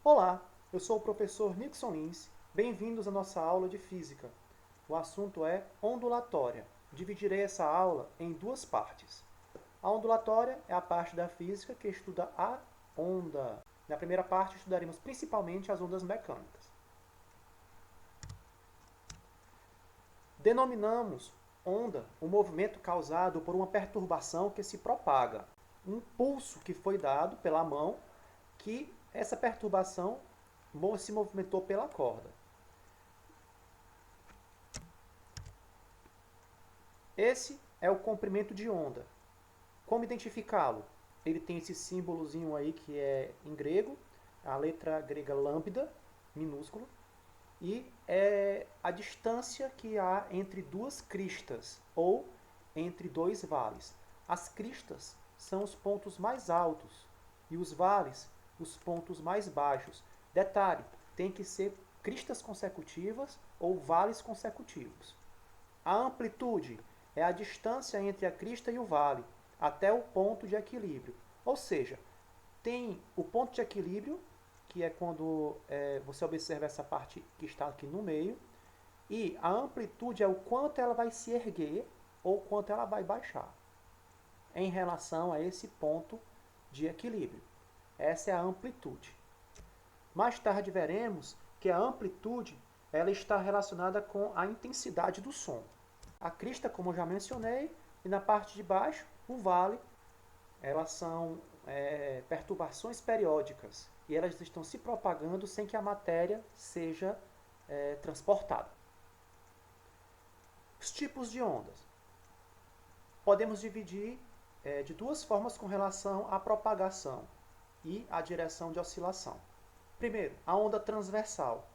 Olá, eu sou o professor Nixon Lins. Bem-vindos à nossa aula de Física. O assunto é ondulatória. Dividirei essa aula em duas partes. A ondulatória é a parte da física que estuda a onda. Na primeira parte, estudaremos principalmente as ondas mecânicas. Denominamos onda o movimento causado por uma perturbação que se propaga. Um pulso que foi dado pela mão, que essa perturbação se movimentou pela corda. Esse é o comprimento de onda. Como identificá-lo? Ele tem esse símbolozinho aí que é em grego, a letra grega lambda, minúsculo, e é a distância que há entre duas cristas, ou entre dois vales. As cristas são os pontos mais altos e os vales os pontos mais baixos. Detalhe, tem que ser cristas consecutivas ou vales consecutivos. A amplitude é a distância entre a crista e o vale, até o ponto de equilíbrio. Ou seja, tem o ponto de equilíbrio, que é quando você observa essa parte que está aqui no meio, e a amplitude é o quanto ela vai se erguer ou quanto ela vai baixar em relação a esse ponto de equilíbrio. Essa é a amplitude. Mais tarde veremos que a amplitude ela está relacionada com a intensidade do som. A crista, como eu já mencionei, e na parte de baixo, o vale, elas são perturbações periódicas e elas estão se propagando sem que a matéria seja transportada. Os tipos de ondas. Podemos dividir de duas formas com relação à propagação e à direção de oscilação. Primeiro, a onda transversal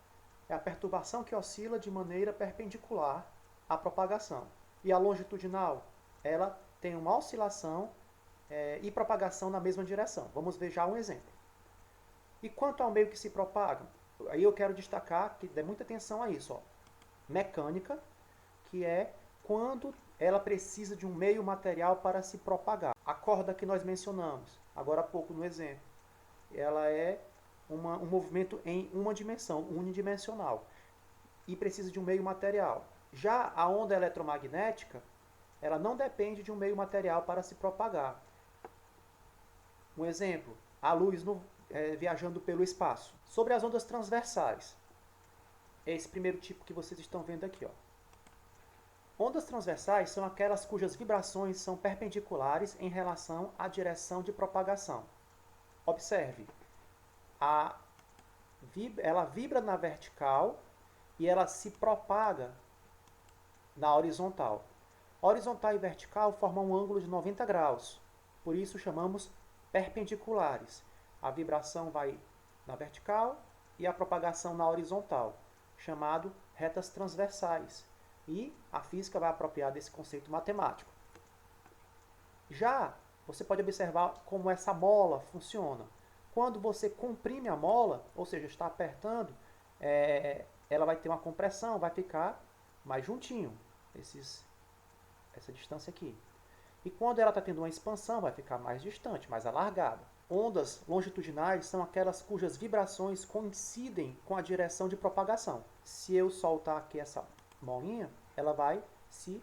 é a perturbação que oscila de maneira perpendicular à propagação. E a longitudinal, ela tem uma oscilação e propagação na mesma direção. Vamos ver já um exemplo. E quanto ao meio que se propaga? Aí eu quero destacar que dê muita atenção a isso. Ó. Mecânica, que é quando ela precisa de um meio material para se propagar. A corda que nós mencionamos, agora há pouco no exemplo, ela é um movimento em uma dimensão, unidimensional, e precisa de um meio material. Já a onda eletromagnética, ela não depende de um meio material para se propagar. Um exemplo, a luz viajando pelo espaço. Sobre as ondas transversais, é esse primeiro tipo que vocês estão vendo aqui. Ó. Ondas transversais são aquelas cujas vibrações são perpendiculares em relação à direção de propagação. Observe, ela vibra na vertical e ela se propaga na horizontal. Horizontal e vertical formam um ângulo de 90 graus, por isso chamamos perpendiculares. A vibração vai na vertical e a propagação na horizontal, chamado retas transversais. E a física vai apropriar desse conceito matemático. Já você pode observar como essa mola funciona. Quando você comprime a mola, ou seja, está apertando, ela vai ter uma compressão, vai ficar mais juntinho, essa distância aqui. E quando ela está tendo uma expansão, vai ficar mais distante, mais alargada. Ondas longitudinais são aquelas cujas vibrações coincidem com a direção de propagação. Se eu soltar aqui essa molinha, ela vai se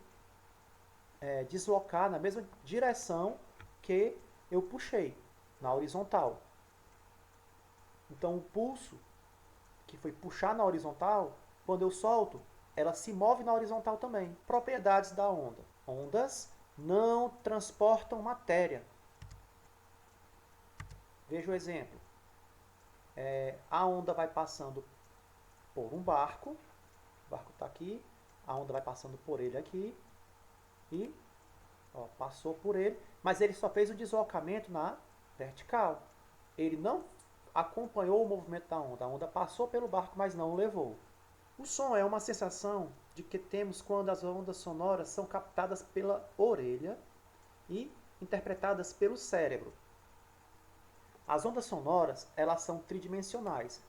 deslocar na mesma direção que eu puxei, na horizontal. Então o pulso que foi puxar na horizontal, quando eu solto, ela se move na horizontal também. Propriedades da onda. Ondas não transportam matéria. Veja o exemplo. A onda vai passando por um barco, o barco está aqui, a onda vai passando por ele aqui, e passou por ele, mas ele só fez o deslocamento na vertical. Ele não acompanhou o movimento da onda. A onda passou pelo barco, mas não o levou. O som é uma sensação de que temos quando as ondas sonoras são captadas pela orelha e interpretadas pelo cérebro. As ondas sonoras, elas são tridimensionais.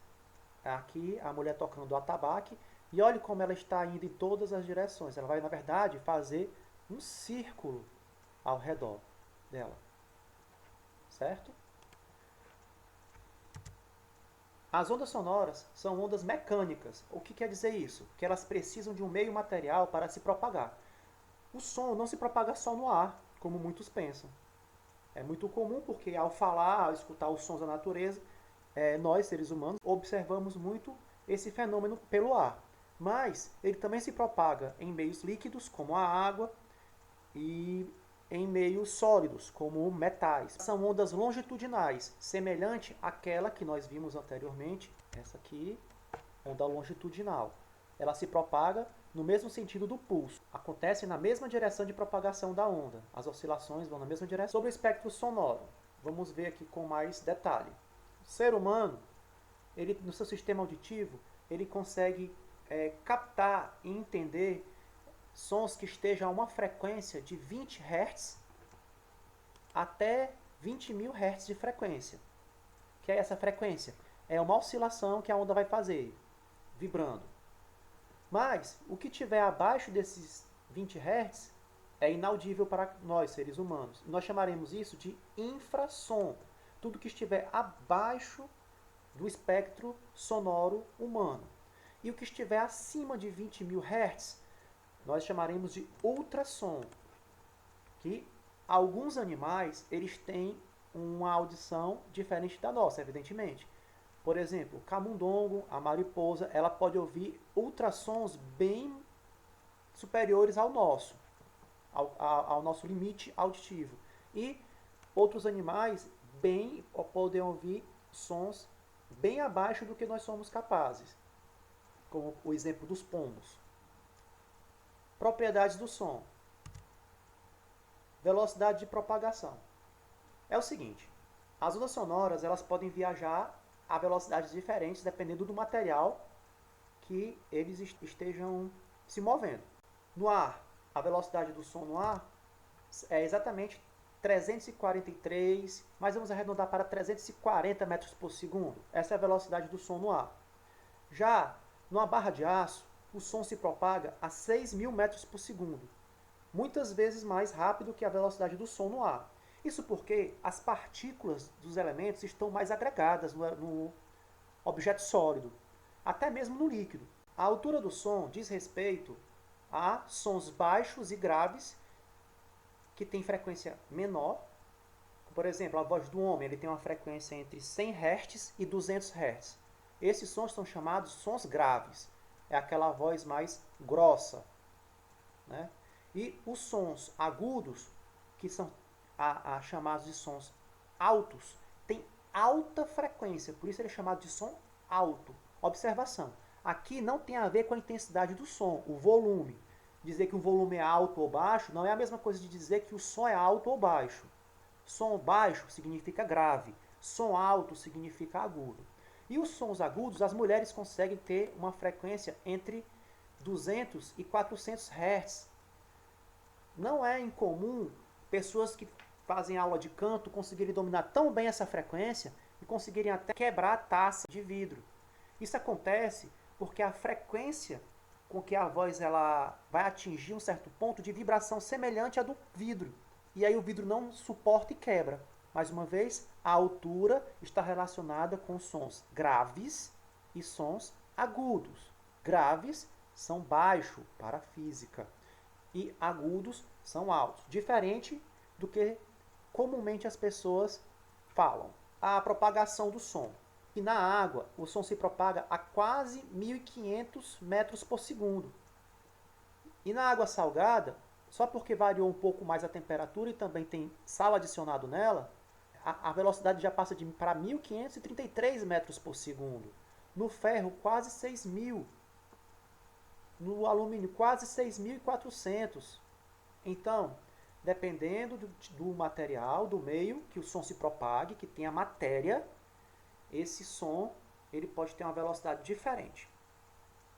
Aqui a mulher tocando o atabaque e olhe como ela está indo em todas as direções. Ela vai, na verdade, fazer um círculo ao redor dela. Certo? As ondas sonoras são ondas mecânicas. O que quer dizer isso? Que elas precisam de um meio material para se propagar. O som não se propaga só no ar, como muitos pensam. É muito comum porque ao falar, ao escutar os sons da natureza, nós, seres humanos, observamos muito esse fenômeno pelo ar. Mas ele também se propaga em meios líquidos, como a água, e em meios sólidos, como metais. São ondas longitudinais, semelhante àquela que nós vimos anteriormente, essa aqui, onda longitudinal. Ela se propaga no mesmo sentido do pulso. Acontece na mesma direção de propagação da onda. As oscilações vão na mesma direção. Sobre o espectro sonoro, vamos ver aqui com mais detalhe. O ser humano, ele, no seu sistema auditivo, ele consegue captar e entender sons que estejam a uma frequência de 20 Hz até 20.000 Hz de frequência. O que é essa frequência? É uma oscilação que a onda vai fazer, vibrando. Mas o que tiver abaixo desses 20 Hz é inaudível para nós, seres humanos. Nós chamaremos isso de infrassom. Tudo que estiver abaixo do espectro sonoro humano. E o que estiver acima de 20.000 Hz, nós chamaremos de ultrassom. Que alguns animais, eles têm uma audição diferente da nossa, evidentemente. Por exemplo, o camundongo, a mariposa, ela pode ouvir ultrassons bem superiores ao nosso, ao nosso limite auditivo. E outros animais podem ouvir sons bem abaixo do que nós somos capazes, como o exemplo dos pombos. Propriedades do som. Velocidade de propagação. É o seguinte, as ondas sonoras elas podem viajar a velocidades diferentes dependendo do material que eles estejam se movendo. No ar, a velocidade do som no ar é exatamente 343, mas vamos arredondar para 340 metros por segundo. Essa é a velocidade do som no ar. Já numa barra de aço, o som se propaga a 6.000 metros por segundo, muitas vezes mais rápido que a velocidade do som no ar. Isso porque as partículas dos elementos estão mais agregadas no objeto sólido, até mesmo no líquido. A altura do som diz respeito a sons baixos e graves que têm frequência menor. Por exemplo, a voz do homem ele tem uma frequência entre 100 Hz e 200 Hz. Esses sons são chamados sons graves. É aquela voz mais grossa, né? E os sons agudos, que são chamados de sons altos, têm alta frequência, por isso ele é chamado de som alto. Observação, aqui não tem a ver com a intensidade do som, o volume. Dizer que um volume é alto ou baixo não é a mesma coisa de dizer que o som é alto ou baixo. Som baixo significa grave, som alto significa agudo. E os sons agudos, as mulheres conseguem ter uma frequência entre 200 e 400 Hz. Não é incomum pessoas que fazem aula de canto conseguirem dominar tão bem essa frequência e conseguirem até quebrar a taça de vidro. Isso acontece porque a frequência com que a voz ela vai atingir um certo ponto de vibração semelhante à do vidro. E aí o vidro não suporta e quebra. Mais uma vez, a altura está relacionada com sons graves e sons agudos. Graves são baixo para a física e agudos são altos. Diferente do que comumente as pessoas falam. A propagação do som. E na água, o som se propaga a quase 1.500 metros por segundo. E na água salgada, só porque variou um pouco mais a temperatura e também tem sal adicionado nela, a velocidade já passa para 1.533 metros por segundo. No ferro, quase 6.000. No alumínio, quase 6.400. Então, dependendo do material, do meio que o som se propague, que tem a matéria, esse som ele pode ter uma velocidade diferente.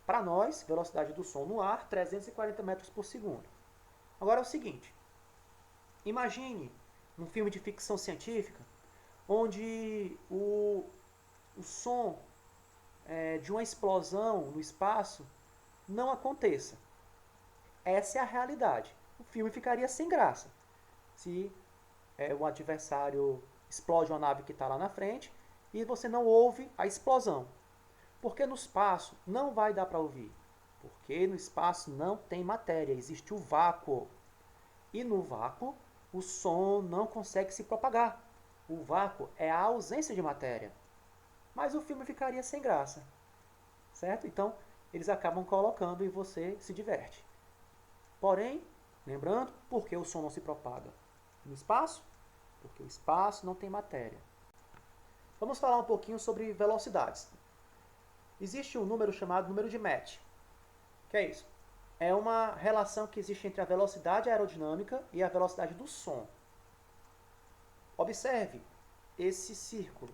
Para nós, velocidade do som no ar, 340 metros por segundo. Agora é o seguinte, imagine um filme de ficção científica, onde o som de uma explosão no espaço não aconteça. Essa é a realidade. O filme ficaria sem graça. Se o adversário explode uma nave que está lá na frente e você não ouve a explosão. Porque no espaço não vai dar para ouvir. Porque no espaço não tem matéria, existe o vácuo. E no vácuo, o som não consegue se propagar. O vácuo é a ausência de matéria. Mas o filme ficaria sem graça. Certo? Então, eles acabam colocando e você se diverte. Porém, lembrando, por que o som não se propaga no espaço? Porque o espaço não tem matéria. Vamos falar um pouquinho sobre velocidades. Existe um número chamado número de Mach. O que é isso? É uma relação que existe entre a velocidade aerodinâmica e a velocidade do som. Observe esse círculo.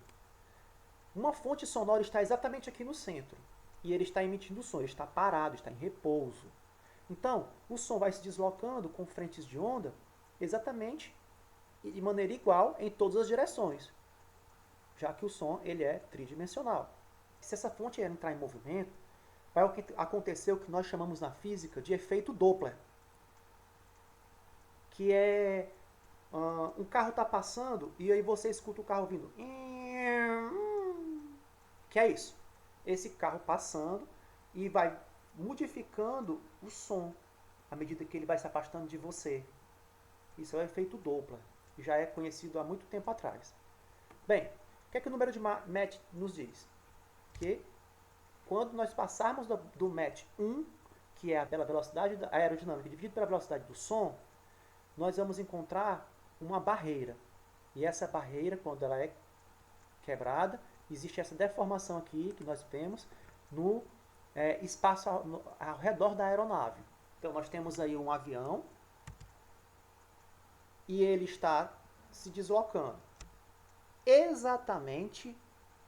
Uma fonte sonora está exatamente aqui no centro. E ele está emitindo som, ele está parado, está em repouso. Então, o som vai se deslocando com frentes de onda exatamente de maneira igual em todas as direções, já que o som ele é tridimensional. Se essa fonte entrar em movimento, vai acontecer o que nós chamamos na física de efeito Doppler, que é um carro está passando e aí você escuta o carro vindo. Que é isso? Esse carro passando e vai modificando o som à medida que ele vai se afastando de você. Isso é o efeito Doppler, que já é conhecido há muito tempo atrás. Bem, o que é que o número de Mach nos diz? Que quando nós passarmos do Mach 1, que é pela velocidade aerodinâmica dividido pela velocidade do som, nós vamos encontrar uma barreira. E essa barreira, quando ela é quebrada, existe essa deformação aqui que nós vemos no espaço ao redor da aeronave. Então nós temos aí um avião e ele está se deslocando exatamente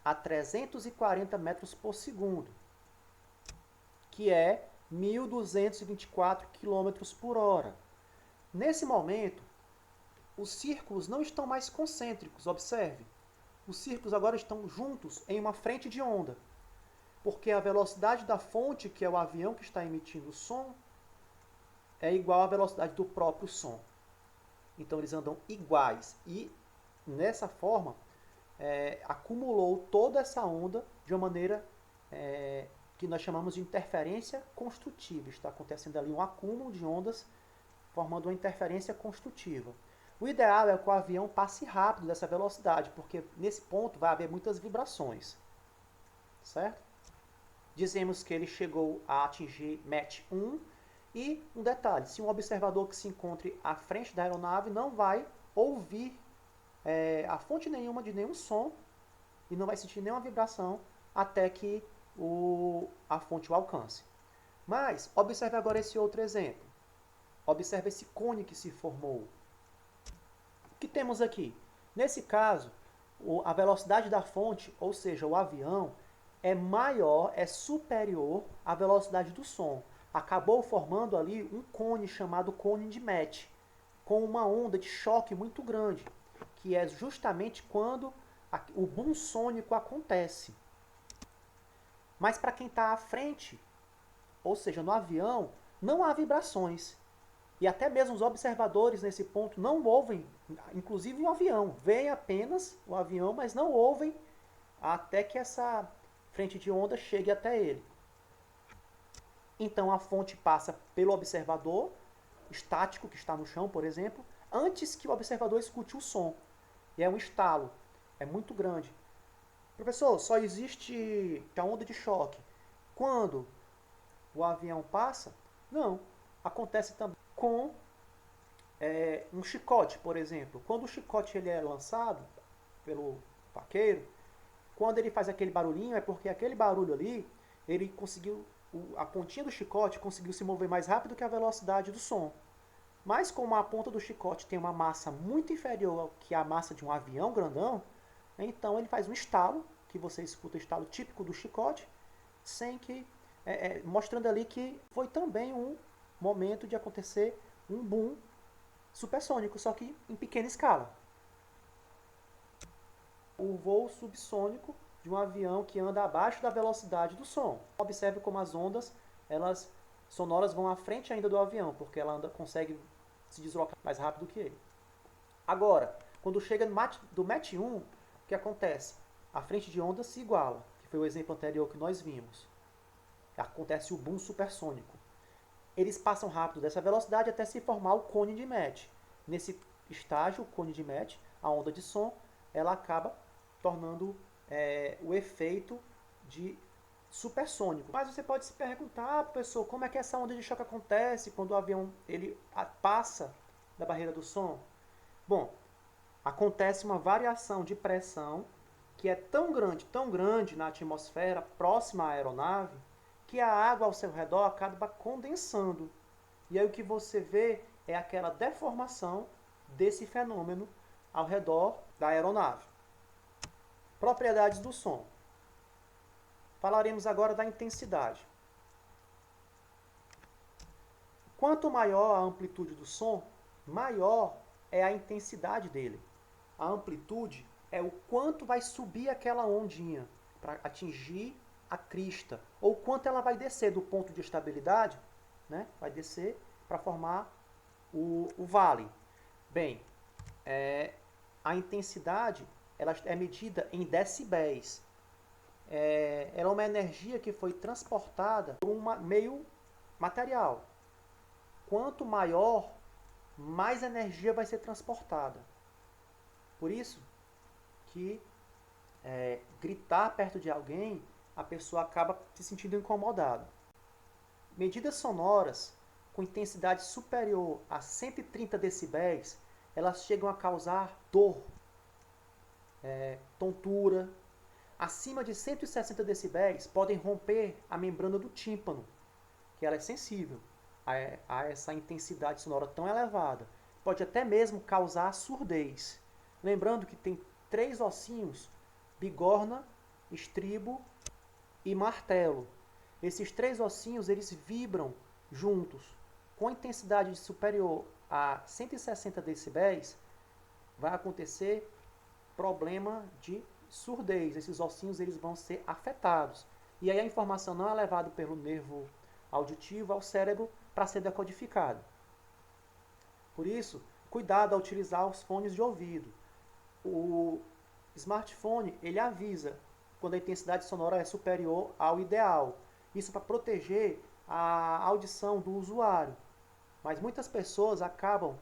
a 340 metros por segundo, que é 1.224 km por hora. Nesse momento, os círculos não estão mais concêntricos, observe. Os círculos agora estão juntos em uma frente de onda, porque a velocidade da fonte, que é o avião que está emitindo o som, é igual à velocidade do próprio som. Então eles andam iguais e, nessa forma, acumulou toda essa onda de uma maneira que nós chamamos de interferência construtiva. Está acontecendo ali um acúmulo de ondas formando uma interferência construtiva. O ideal é que o avião passe rápido dessa velocidade, porque nesse ponto vai haver muitas vibrações. Certo? Dizemos que ele chegou a atingir Mach 1 e um detalhe, se um observador que se encontre à frente da aeronave não vai ouvir a fonte nenhuma de nenhum som e não vai sentir nenhuma vibração até que a fonte o alcance. Mas observe agora esse outro exemplo. Observe esse cone que se formou. O que temos aqui? Nesse caso, a velocidade da fonte, ou seja, o avião, é maior, é superior à velocidade do som. Acabou formando ali um cone chamado cone de Mach, com uma onda de choque muito grande, que é justamente quando o boom sônico acontece. Mas para quem está à frente, ou seja, no avião, não há vibrações. E até mesmo os observadores nesse ponto não ouvem, inclusive o avião. Veem apenas o avião, mas não ouvem até que essa frente de onda chegue até ele. Então a fonte passa pelo observador estático que está no chão, por exemplo, antes que o observador escute o som. E é um estalo, é muito grande. Professor, só existe a onda de choque quando o avião passa? Não, acontece também com um chicote, por exemplo. Quando o chicote ele é lançado pelo vaqueiro, quando ele faz aquele barulhinho, é porque aquele barulho ali, ele conseguiu, a pontinha do chicote conseguiu se mover mais rápido que a velocidade do som. Mas como a ponta do chicote tem uma massa muito inferior ao que a massa de um avião grandão, então ele faz um estalo, que você escuta o estalo típico do chicote, sem que mostrando ali que foi também um momento de acontecer um boom supersônico, só que em pequena escala. O voo subsônico de um avião que anda abaixo da velocidade do som. Observe como as ondas sonoras vão à frente ainda do avião, porque ela consegue se deslocar mais rápido que ele. Agora, quando chega do Mach 1, o que acontece? a frente de onda se iguala, que foi o exemplo anterior que nós vimos. Acontece o boom supersônico. Eles passam rápido dessa velocidade até se formar o cone de Metz. Nesse estágio, o cone de Metz, a onda de som, ela acaba tornando o efeito de supersônico. Mas você pode se perguntar, professor, como é que essa onda de choque acontece quando o avião passa da barreira do som? Bom, acontece uma variação de pressão que é tão grande na atmosfera próxima à aeronave, que a água ao seu redor acaba condensando. E aí o que você vê é aquela deformação desse fenômeno ao redor da aeronave. Propriedades do som. Falaremos agora da intensidade. Quanto maior a amplitude do som, maior é a intensidade dele. A amplitude é o quanto vai subir aquela ondinha para atingir a crista, ou quanto ela vai descer do ponto de estabilidade, né? Vai descer para formar o vale. Bem, a intensidade ela é medida em decibéis. Ela é uma energia que foi transportada por um meio material. Quanto maior, mais energia vai ser transportada. Por isso que gritar perto de alguém, a pessoa acaba se sentindo incomodada. Medidas sonoras com intensidade superior a 130 decibéis, elas chegam a causar dor, tontura. Acima de 160 decibéis podem romper a membrana do tímpano, que ela é sensível a essa intensidade sonora tão elevada. Pode até mesmo causar surdez. Lembrando que tem 3 ossinhos, bigorna, estribo e martelo. Esses 3 ossinhos eles vibram juntos. Com intensidade superior a 160 decibéis, vai acontecer problema de surdez. Esses ossinhos eles vão ser afetados. E aí a informação não é levada pelo nervo auditivo ao cérebro para ser decodificada. Por isso, cuidado ao utilizar os fones de ouvido. O smartphone ele avisa quando a intensidade sonora é superior ao ideal. Isso para proteger a audição do usuário. Mas muitas pessoas acabam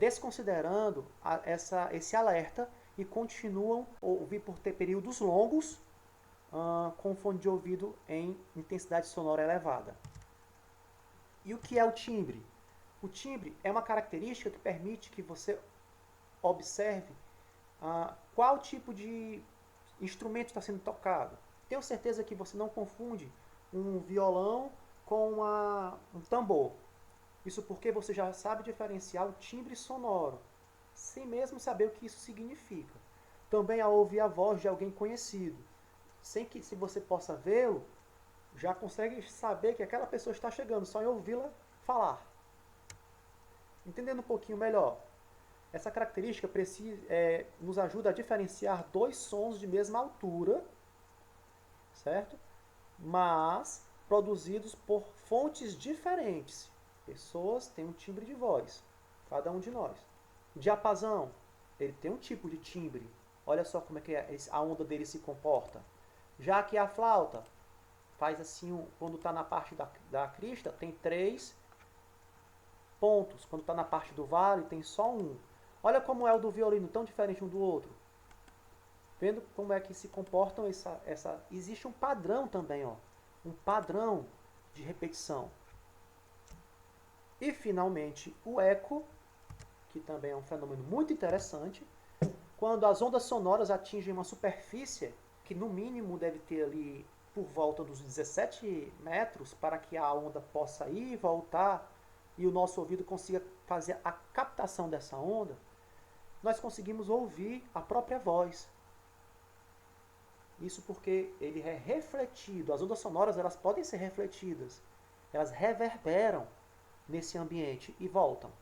desconsiderando esse alerta e continuam a ouvir por ter períodos longos com fone de ouvido em intensidade sonora elevada. E o que é o timbre? O timbre é uma característica que permite que você observe qual tipo de instrumento está sendo tocado. Tenho certeza que você não confunde um violão com um tambor. Isso porque você já sabe diferenciar o timbre sonoro, sem mesmo saber o que isso significa. Também ao ouvir a voz de alguém conhecido, sem que se você possa vê-lo, já consegue saber que aquela pessoa está chegando, só em ouvi-la falar. Entendendo um pouquinho melhor, essa característica nos ajuda a diferenciar 2 sons de mesma altura, certo? Mas produzidos por fontes diferentes. Pessoas têm um timbre de voz, cada um de nós. O diapasão, ele tem um tipo de timbre. Olha só como é que a onda dele se comporta. Já que a flauta faz assim, quando está na parte da crista, tem 3 pontos. Quando está na parte do vale, tem só 1. Olha como é o do violino, tão diferente um do outro. Vendo como é que se comportam existe um padrão também, ó. Um padrão de repetição. E, finalmente, o eco, que também é um fenômeno muito interessante. Quando as ondas sonoras atingem uma superfície, que no mínimo deve ter ali por volta dos 17 metros, para que a onda possa ir e voltar, e o nosso ouvido consiga fazer a captação dessa onda, nós conseguimos ouvir a própria voz. Isso porque ele é refletido. As ondas sonoras elas podem ser refletidas. Elas reverberam nesse ambiente e voltam.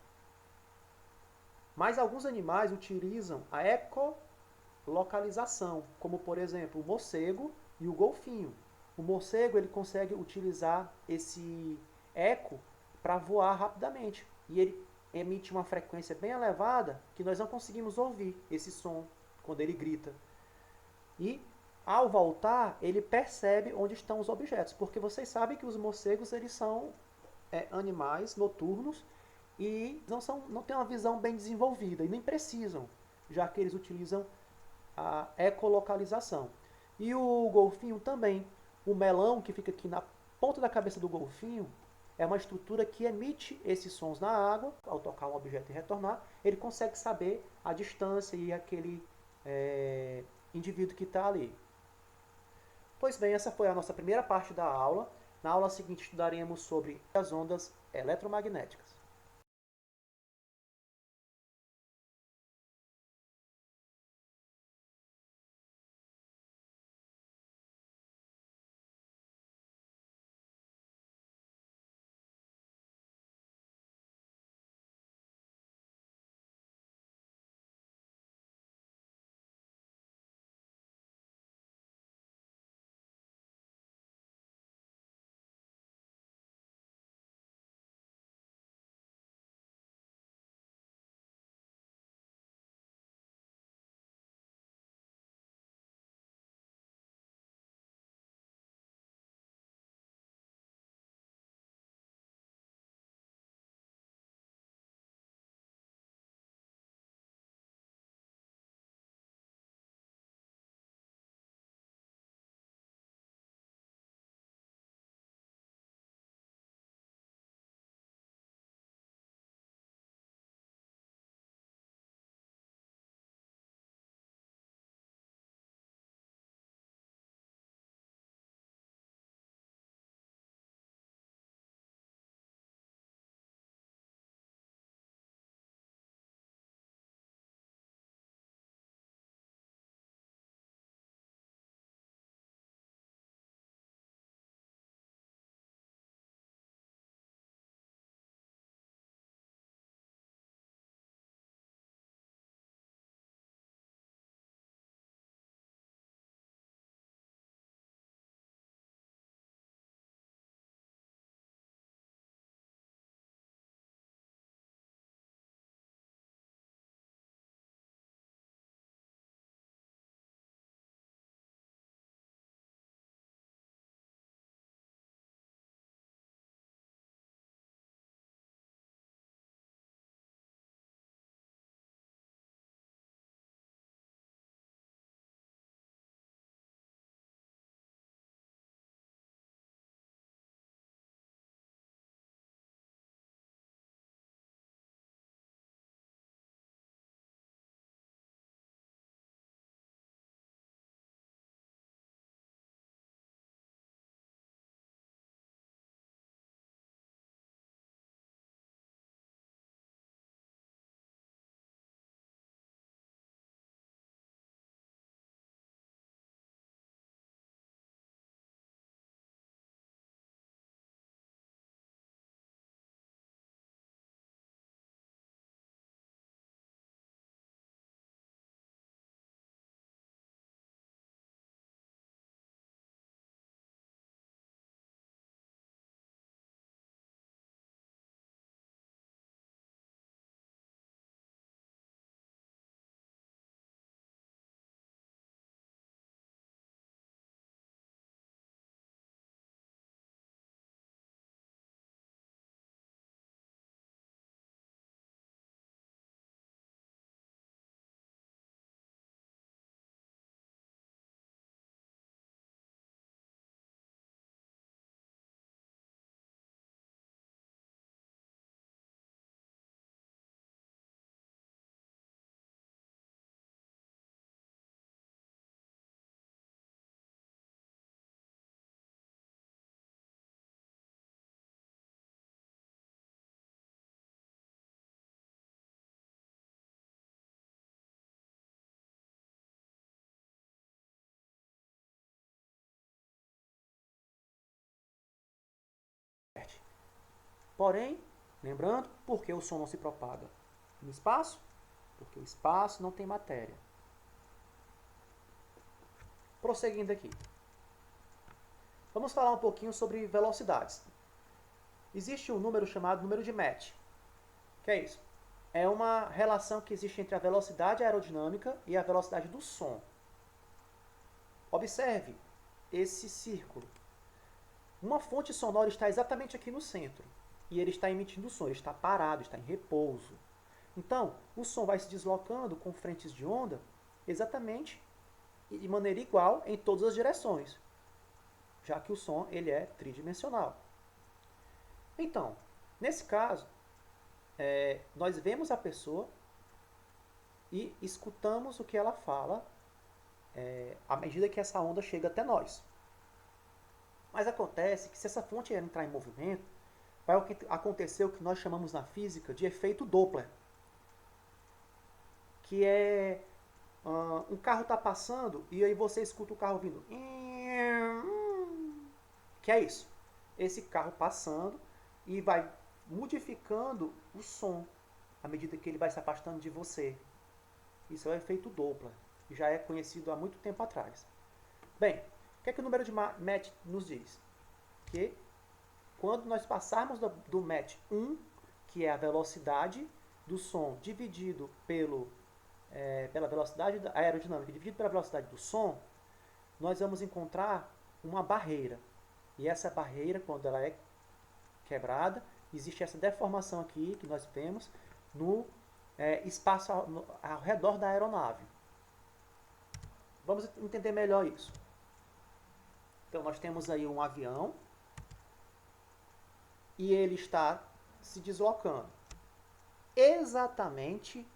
Mas alguns animais utilizam a ecolocalização, como por exemplo o morcego e o golfinho. O morcego ele consegue utilizar esse eco para voar rapidamente. E ele emite uma frequência bem elevada que nós não conseguimos ouvir esse som quando ele grita. E ao voltar, ele percebe onde estão os objetos, porque vocês sabem que os morcegos eles são animais noturnos e não têm uma visão bem desenvolvida, e nem precisam, já que eles utilizam a ecolocalização. E o golfinho também. O melão, que fica aqui na ponta da cabeça do golfinho, é uma estrutura que emite esses sons na água. Ao tocar um objeto e retornar, ele consegue saber a distância e aquele indivíduo que está ali. Pois bem, essa foi a nossa primeira parte da aula. Na aula seguinte estudaremos sobre as ondas eletromagnéticas. Porém, lembrando, por que o som não se propaga no espaço? Porque o espaço não tem matéria. Prosseguindo aqui. Vamos falar um pouquinho sobre velocidades. Existe um número chamado número de Mach. O que é isso? É uma relação que existe entre a velocidade aerodinâmica e a velocidade do som. Observe esse círculo. Uma fonte sonora está exatamente aqui no centro. E ele está emitindo som, ele está parado, está em repouso. Então, o som vai se deslocando com frentes de onda exatamente de maneira igual em todas as direções, já que o som ele é tridimensional. Então, nesse caso, nós vemos a pessoa e escutamos o que ela fala à medida que essa onda chega até nós. Mas acontece que se essa fonte entrar em movimento, vai acontecer o que nós chamamos na física de efeito Doppler, que é um carro está passando e aí você escuta o carro vindo. Que é isso? Esse carro passando e vai modificando o som à medida que ele vai se afastando de você. Isso é o efeito Doppler, que já é conhecido há muito tempo atrás. Bem, o que é que o número de Mach nos diz? Que quando nós passarmos do Mach 1, que é a velocidade do som dividido pela velocidade aerodinâmica dividido pela velocidade do som, nós vamos encontrar uma barreira. E essa barreira, quando ela é quebrada, existe essa deformação aqui que nós vemos no espaço ao redor da aeronave. Vamos entender melhor isso. Então, nós temos aí um avião e ele está se deslocando exatamente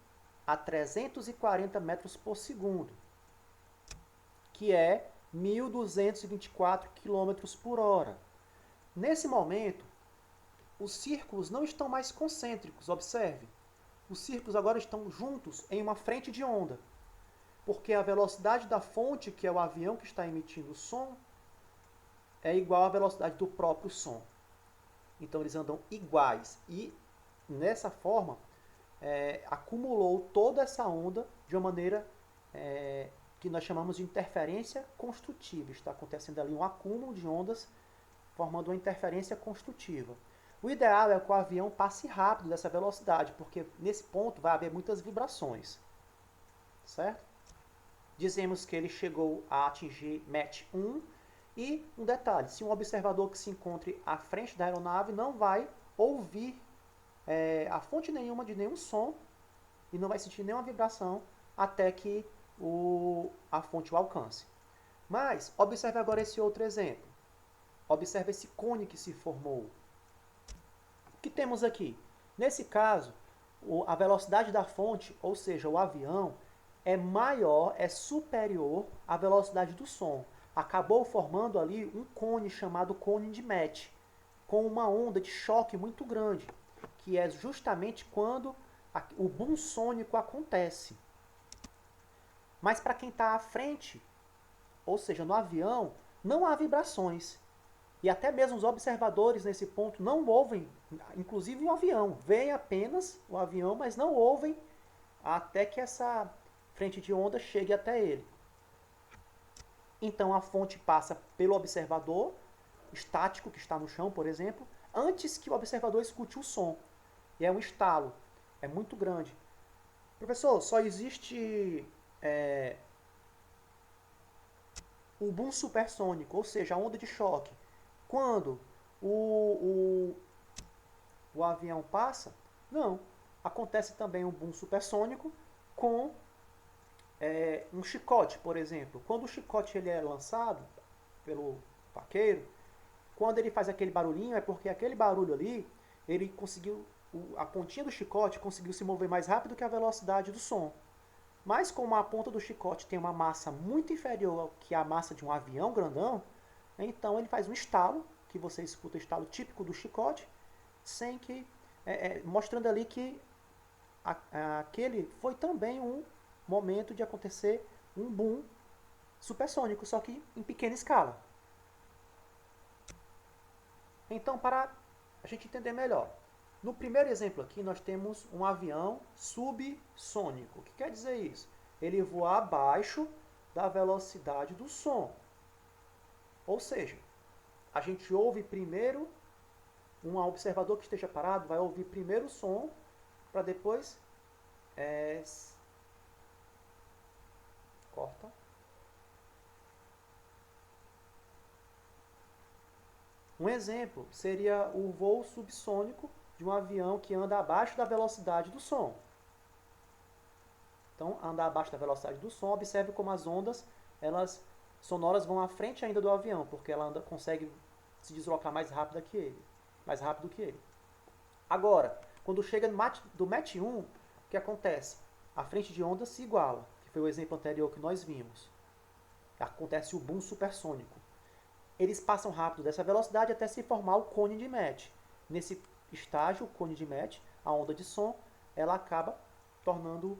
a 340 metros por segundo, que é 1.224 km por hora. Nesse momento, os círculos não estão mais concêntricos, observe. Os círculos agora estão juntos em uma frente de onda, porque a velocidade da fonte, que é o avião que está emitindo o som, é igual à velocidade do próprio som. Então eles andam iguais e, nessa forma, acumulou toda essa onda de uma maneira que nós chamamos de interferência construtiva. Está acontecendo ali um acúmulo de ondas formando uma interferência construtiva. O ideal é que o avião passe rápido dessa velocidade, porque nesse ponto vai haver muitas vibrações. Certo? Dizemos que ele chegou a atingir Mach 1. E um detalhe, se um observador que se encontre à frente da aeronave não vai ouvir a fonte nenhuma de nenhum som e não vai sentir nenhuma vibração até que a fonte o alcance. Mas, observe agora esse outro exemplo. Observe esse cone que se formou. O que temos aqui? Nesse caso, a velocidade da fonte, ou seja, o avião, é maior, é superior à velocidade do som. Acabou formando ali um cone chamado cone de Mach, com uma onda de choque muito grande, que é justamente quando o boom sônico acontece. Mas para quem está à frente, ou seja, no avião, não há vibrações. E até mesmo os observadores nesse ponto não ouvem, inclusive o avião. Veem apenas o avião, mas não ouvem até que essa frente de onda chegue até ele. Então a fonte passa pelo observador estático que está no chão, por exemplo, antes que o observador escute o som. E é um estalo, é muito grande. Professor, só existe o boom supersônico, ou seja, a onda de choque. Quando o avião passa, não. Acontece também um boom supersônico com um chicote, por exemplo. Quando o chicote ele é lançado pelo vaqueiro, quando ele faz aquele barulhinho, é porque aquele barulho ali, ele conseguiu, a pontinha do chicote conseguiu se mover mais rápido que a velocidade do som. Mas como a ponta do chicote tem uma massa muito inferior ao que a massa de um avião grandão, então ele faz um estalo, que você escuta o estalo típico do chicote, sem que mostrando ali que aquele foi também um momento de acontecer um boom supersônico, só que em pequena escala. Então, para a gente entender melhor, no primeiro exemplo aqui nós temos um avião subsônico. O que quer dizer isso? Ele voa abaixo da velocidade do som. Ou seja, a gente ouve primeiro, um observador que esteja parado vai ouvir primeiro o som para depois corta. Um exemplo seria o voo subsônico de um avião que anda abaixo da velocidade do som. Então, andar abaixo da velocidade do som, observe como as ondas sonoras vão à frente ainda do avião, porque ela consegue se deslocar mais rápido que ele. Agora, quando chega do Mach 1, o que acontece? A frente de onda se iguala, que foi o exemplo anterior que nós vimos. Acontece o boom supersônico. Eles passam rápido dessa velocidade até se formar o cone de Mach. Nesse estágio, o cone de Mach, a onda de som, ela acaba tornando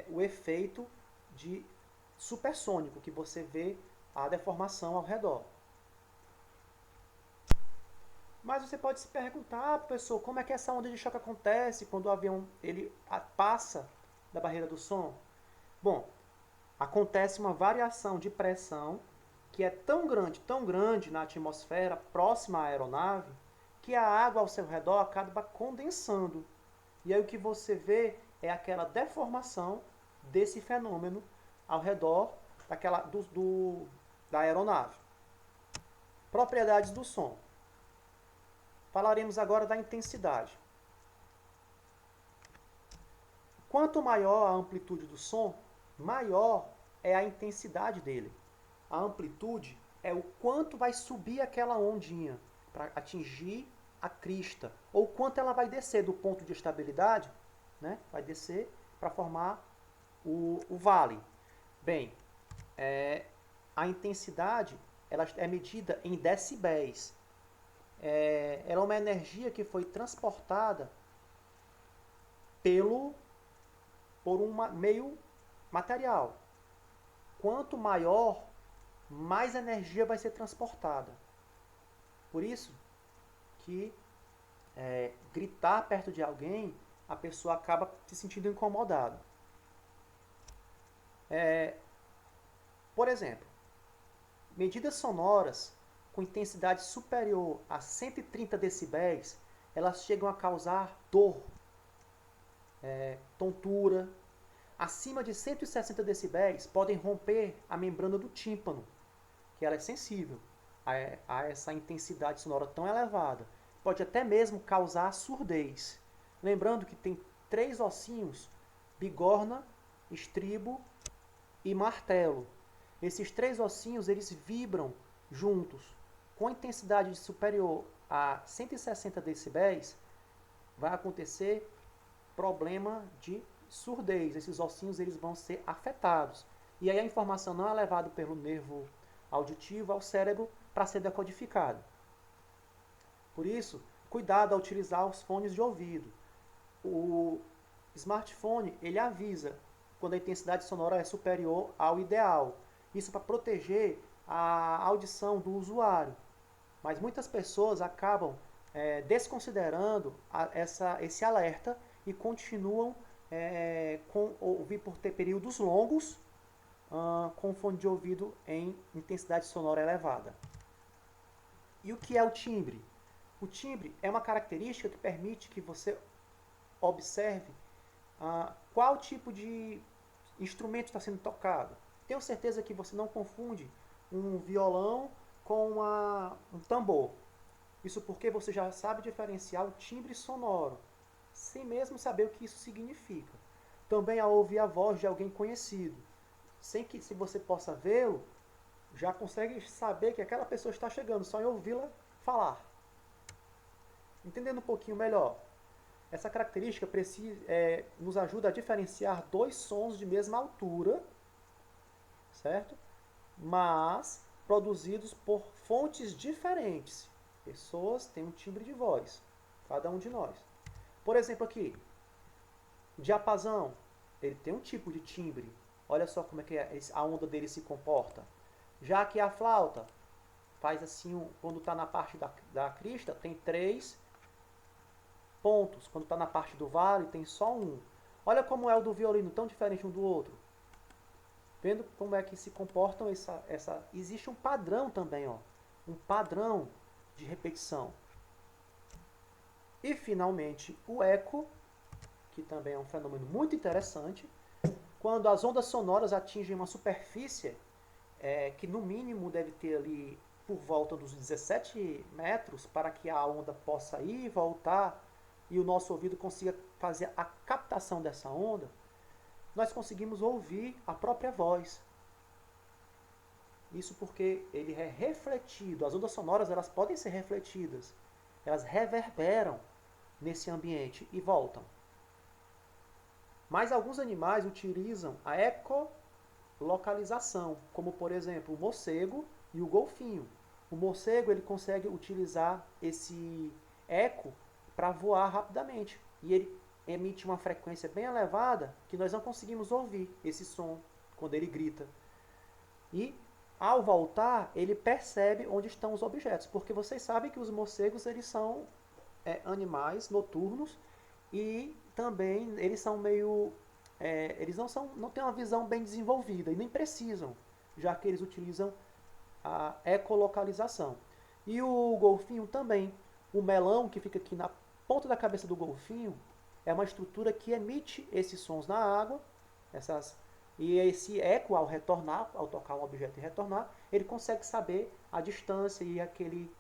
o efeito de supersônico, que você vê a deformação ao redor. Mas você pode se perguntar, professor, como é que essa onda de choque acontece quando o avião ele passa da barreira do som? Bom, acontece uma variação de pressão que é tão grande na atmosfera próxima à aeronave, que a água ao seu redor acaba condensando. E aí o que você vê é aquela deformação desse fenômeno ao redor da aeronave. Propriedades do som. Falaremos agora da intensidade. Quanto maior a amplitude do som, maior é a intensidade dele. A amplitude é o quanto vai subir aquela ondinha para atingir a crista, ou quanto ela vai descer do ponto de estabilidade, né? Vai descer para formar o vale. Bem, a intensidade ela é medida em decibéis. Ela é uma energia que foi transportada por um meio material. Quanto maior, mais energia vai ser transportada. Por isso que gritar perto de alguém, a pessoa acaba se sentindo incomodada. Por exemplo, medidas sonoras com intensidade superior a 130 decibéis, elas chegam a causar dor, tontura. Acima de 160 decibéis podem romper a membrana do tímpano, que ela é sensível a essa intensidade sonora tão elevada. Pode até mesmo causar surdez. Lembrando que tem 3 ossinhos, bigorna, estribo e martelo. Esses 3 ossinhos eles vibram juntos. Com intensidade superior a 160 decibéis, vai acontecer problema de surdez. Esses ossinhos eles vão ser afetados. E aí a informação não é levada pelo nervo auditivo ao cérebro para ser decodificada. Por isso, cuidado ao utilizar os fones de ouvido. O smartphone ele avisa quando a intensidade sonora é superior ao ideal. Isso para proteger a audição do usuário. Mas muitas pessoas acabam desconsiderando esse alerta e continuam ouvir por ter períodos longos com fone de ouvido em intensidade sonora elevada. E o que é o timbre? O timbre é uma característica que permite que você observe qual tipo de instrumento está sendo tocado. Tenho certeza que você não confunde um violão com um tambor. Isso porque você já sabe diferenciar o timbre sonoro, sem mesmo saber o que isso significa. Também ao ouvir a voz de alguém conhecido, sem que se você possa vê-lo, já consegue saber que aquela pessoa está chegando, só em ouvi-la falar. Entendendo um pouquinho melhor, essa característica nos ajuda a diferenciar 2 sons de mesma altura, certo? Mas produzidos por fontes diferentes. Pessoas têm um timbre de voz, cada um de nós. Por exemplo aqui, o diapasão, ele tem um tipo de timbre. Olha só como é que a onda dele se comporta. Já que a flauta faz assim, quando está na parte da crista, tem 3 pontos. Quando está na parte do vale, tem só 1. Olha como é o do violino, tão diferente um do outro. Vendo como é que se comportam existe um padrão também, ó, um padrão de repetição. E finalmente o eco, que também é um fenômeno muito interessante, quando as ondas sonoras atingem uma superfície que no mínimo deve ter ali por volta dos 17 metros para que a onda possa ir e voltar e o nosso ouvido consiga fazer a captação dessa onda, nós conseguimos ouvir a própria voz. Isso porque ele é refletido. As ondas sonoras elas podem ser refletidas. Elas reverberam nesse ambiente e voltam. Mas alguns animais utilizam a ecolocalização, como por exemplo o morcego e o golfinho. O morcego ele consegue utilizar esse eco para voar rapidamente. E ele emite uma frequência bem elevada que nós não conseguimos ouvir esse som quando ele grita. E ao voltar, ele percebe onde estão os objetos, porque vocês sabem que os morcegos eles são animais noturnos e também eles são meio eles não têm uma visão bem desenvolvida e nem precisam, já que eles utilizam a ecolocalização. E o golfinho também. O melão que fica aqui na ponta da cabeça do golfinho é uma estrutura que emite esses sons na água, e esse eco, ao retornar, ao tocar um objeto e retornar, ele consegue saber a distância e aquele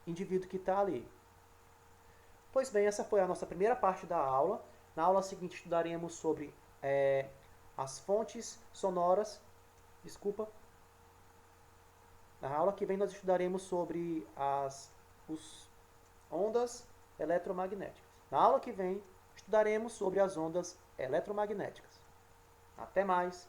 indivíduo que está ali. Pois bem, essa foi a nossa primeira parte da aula. Na aula seguinte estudaremos sobre as fontes sonoras. Desculpa. Na aula que vem nós estudaremos sobre as ondas eletromagnéticas. Na aula que vem estudaremos sobre as ondas eletromagnéticas. Até mais!